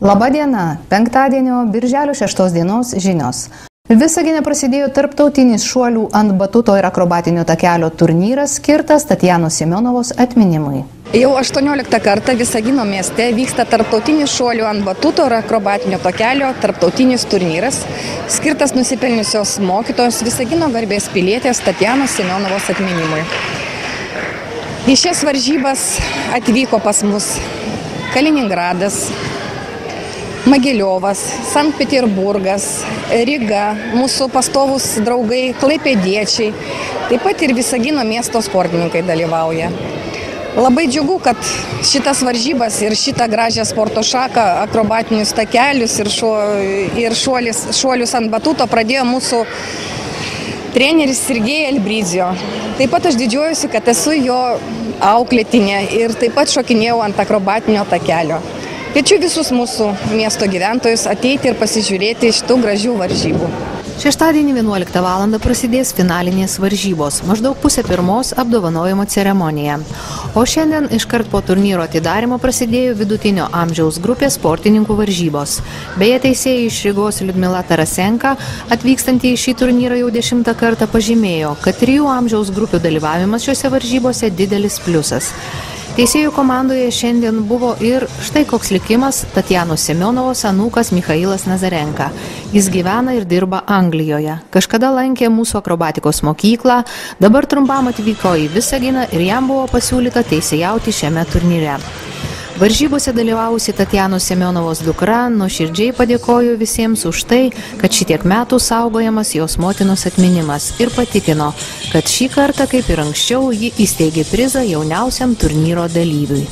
Labą dieną, penktadienio, birželio 6 dienos žinios. Visagine prasidėjo tarptautinis šuolių ant batuto ir akrobatinio takelio turnyras skirtas Tatjanos Semionovos atminimui. Jau 18 kartą Visagino mieste vyksta tarptautinis šuolių ant batuto ir akrobatinio takelio tarptautinis turnyras, skirtas nusipelniusios mokytojos Visagino garbės pilietės Tatjanos Semionovos atminimui. Į šias varžybas atvyko pas mus Kaliningradas, Magiliovas, Sankt Peterburgas, Ryga, mūsų pastovūs draugai, klaipėdiečiai, taip pat ir Visagino miesto sportininkai dalyvauja. Labai džiugu, kad šitas varžybas ir šitą gražią sporto šaką, akrobatinius takelius ir šuolius ant batuto pradėjo mūsų treneris Sergej Elbrizio. Taip pat aš didžiuojuosi, kad esu jo auklėtinė ir taip pat šokinėjau ant akrobatinio takelio. Kviečiu visus mūsų miesto gyventojus ateiti ir pasižiūrėti šitų gražių varžybų. Šeštadienį 11 val. Prasidės finalinės varžybos, maždaug 12:30 apdovanojimo ceremonija. O šiandien iškart po turnyro atidarymo prasidėjo vidutinio amžiaus grupės sportininkų varžybos. Beje, teisėjai iš Rygos Liudmila Tarasenka, atvykstantį į šį turnyrą jau 10 kartą pažymėjo, kad 3 amžiaus grupių dalyvavimas šiuose varžybose didelis pliusas. Teisėjų komandoje šiandien buvo ir štai koks likimas Tatjanos Semionovos anūkas Michailas Nazarenka. Jis gyvena ir dirba Anglijoje. Kažkada lankė mūsų akrobatikos mokyklą, dabar trumpam atvyko į Visaginą ir jam buvo pasiūlyta teisėjauti šiame turnyre. Varžybose dalyvavusi Tatjanos Semionovos dukra nuoširdžiai padėkojo visiems už tai, kad šitiek metų saugojamas jos motinos atminimas ir patikino, kad šį kartą, kaip ir anksčiau, ji įsteigė prizą jauniausiam turnyro dalyviui.